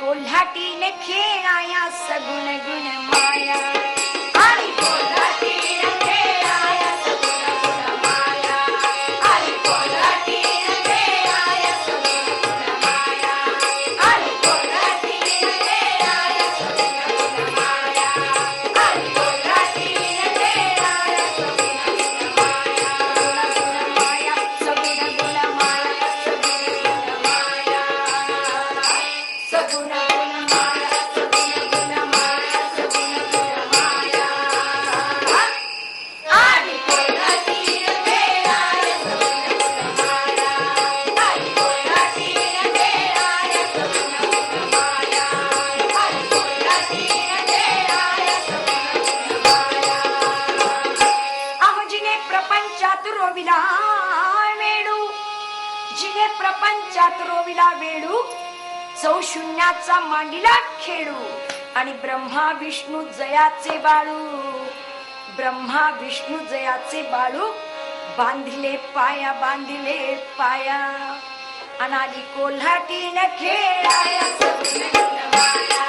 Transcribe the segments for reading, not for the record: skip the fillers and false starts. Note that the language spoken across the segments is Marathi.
कोल्हाटीने खेळाया सगुण गुण माया आणि कोल्हाटीने खेळाया सगुण गुण माया आणि कोल्हाटीने खेळाया सगुण गुण माया आणि कोल्हाटीने खेळाया सगुण गुण माया आणि कोल्हाटीने खेळाया सगुण गुण माया गुण माया सगुण गुण माया सगुण प्रपंचात रोविला वेडू सौशून्याचा मांडीला खेळू आणि ब्रह्मा विष्णू जयाचे बाळू ब्रह्मा विष्णू जयाचे बाळू बांधिले पाया अनाली कोल्हाटीने खेळाया सगुण गुण माया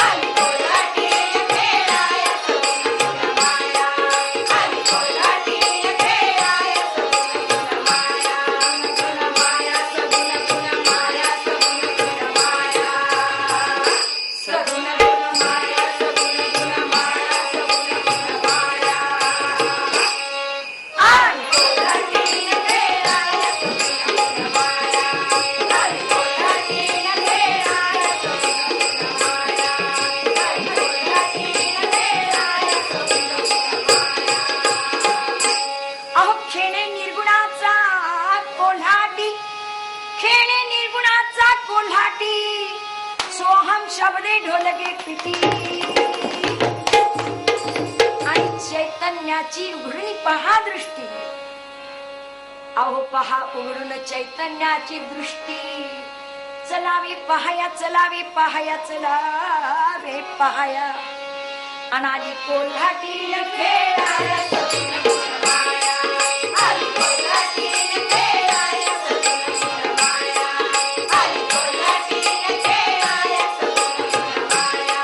आणि कोल्हाटीने खेळाया सगुण गुण माया आणि कोल्हाटीने खेळाया सगुण गुण माया गुण माया सगुण गुण माया सगुण गुण माया सगुण गुण माया सगुण गुण माया आणि कोल्हाटीने खेळाया सगुण गुण माया आणि कोल्हाटीने खेळाया सगुण गुण माया आणि कोल्हाटीने खेळाया सगुण गुण माया अहो खेणे निर्गुणाचा कोल्हाटी खेणे निर्गुणाचा कोल्हाटी सोहम शब्दे ढोलके पिटी आणि चैतन्याची उघडणी पहा दृष्टी अहो पहा उघडून चैतन्याची दृष्टी चलावे पहाया चलावे पहाया चलावे पहाया अनाली कोल्हाटीने खेळाया सगुण गुण माया आणि कोल्हाटीने खेळाया सगुण गुण माया आणि कोल्हाटीने खेळाया सगुण गुण माया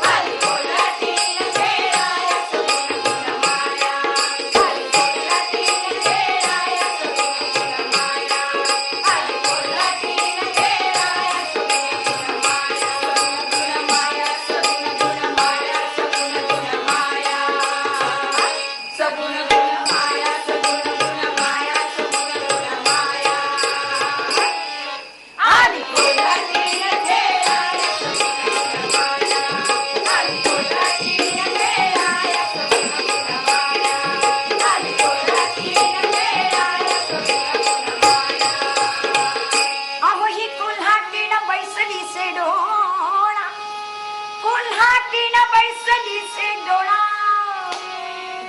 आणि कोल्हाटीने खेळाया सगुण गुण माया आणि कोल्हाटीने खेळाया सगुण गुण माया आणि कोल्हाटीने खेळाया सगुण गुण माया सगुण गुण माया सगुण गुण माया सगुण गुण माया सगुण गुण माया सगुण गुण माया आणि कोल्हाटीने खेळाया सगुण गुण माया आणि कोल्हाटीने खेळाया सगुण गुण माया आणि कोल्हाटीने खेळाया सगुण गुण माया अहो ही कोल्हाटीनं बैसली से डोळा कोल्हाटीनं बैसली से डोळा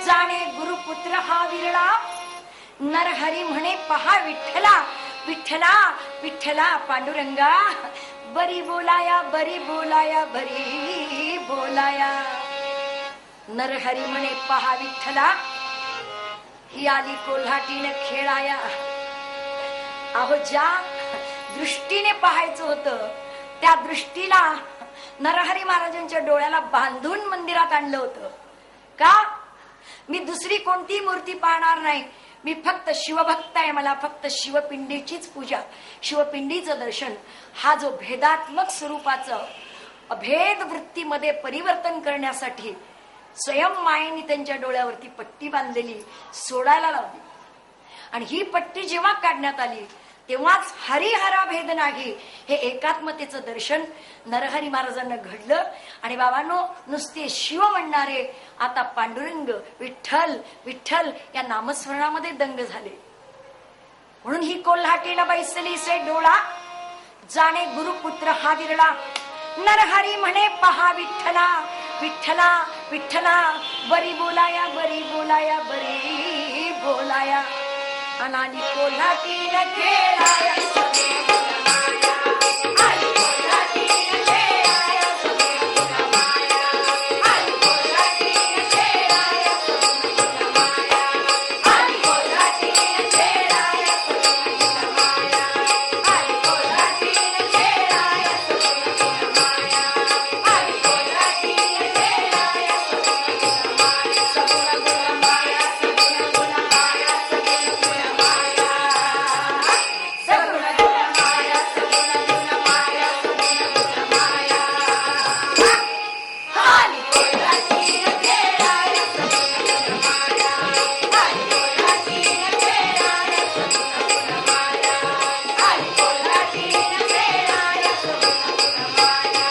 जाणे गुरुपुत्र हा विरळा नरहरी म्हणे पहा विठ्ठला विठ्ठला विठ्ठला पांडुरंगा बरी बोलाया बरी बोलाया बरी बोलाया नरहरी म्हणे पहा विठ्ठला ही आली कोल्हाटीने खेळाया अहो ज्या दृष्टीने पाहायचं होतं त्या दृष्टीला नरहरी महाराजांच्या डोळ्याला बांधून मंदिरात आणलं होतं का मी दुसरी कोणती मूर्ती पाहणार नाही मी फक्त शिवभक्त आहे मला फक्त शिवपिंडीचीच पूजा शिवपिंडीचं दर्शन हा जो भेदात्मक स्वरूपाचं अभेद वृत्तीमध्ये परिवर्तन करण्यासाठी स्वयं मायेने त्यांच्या डोळ्यावरती पट्टी बांधलेली सोडायला लावली आणि ही पट्टी जेव्हा काढण्यात आली तेव्हाच हरिहरा भेद नाही हे एकात्मतेचं दर्शन नरहरी महाराजांना घडलं आणि बाबांनो नुसते शिव म्हणणारे आता पांडुरंग विठ्ठल विठ्ठल या नामस्मरणामध्ये दंग झाले म्हणून ही कोल्हाटीला बैसली से डोळा जाणे गुरुपुत्र हा विरला. नरहरी म्हणे पहा विठ्ठला विठ्ठला विठ्ठला, बरी बोलाया बरी बोलाया बरी बोलाया, अनानी कोल्हाटीन खेळाया सगळे गुणमाया. आई कोल्हाटीन खेळाया सगळे गुणमाया. आई कोल्हाटीन खेळाया सगळे गुणमाया. आई कोल्हाटीन खेळाया सगळे गुणमाया. आई कोल्हाटीन खेळाया सगळे गुणमाया. आई कोल्हाटीन खेळाया सगळे गुणमाया. सगुण गुणमाया सगुण गुणमाया सगुण गुणमाया. सगुण गुणमाया सगुण गुणमाया सगुण गुणमाया. आई कोल्हाटीन खेळाया सगळे गुणमाया. आई कोल्हाटीन खेळाया सगळे गुणमाया. आई कोल्हाटीन खेळाया सगळे गुणमाया.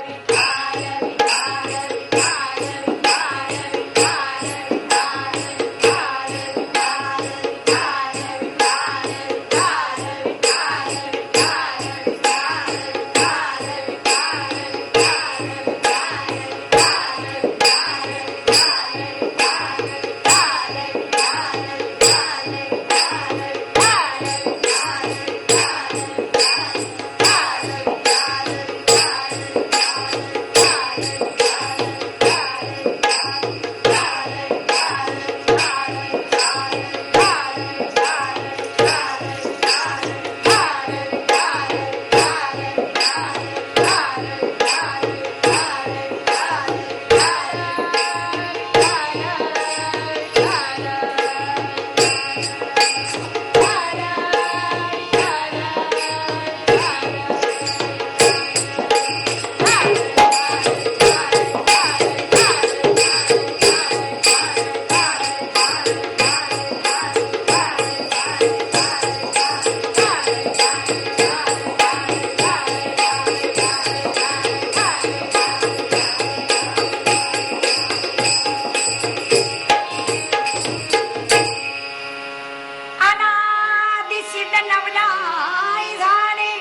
अनादिसिद्ध नवलाय झाले,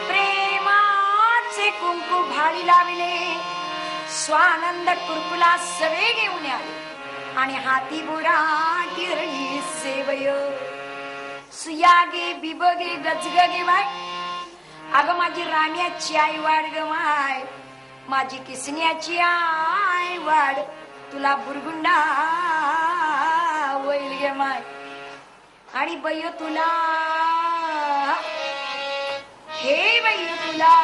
प्रेमाचे कुंकू भाळी लाविले, स्वानंद कुरकुला सवे घेऊन आले, आणि हाती बुरा गिरणी सेवय. सुयागे बिबगे गजगे वाय, अगं माझी राण्याची आई वाढ ग माय, माझी किसण्याची आई वाढ, तुला बुरगुंडा होईल गे माय. आणि बैय तुला, हे बैय तुला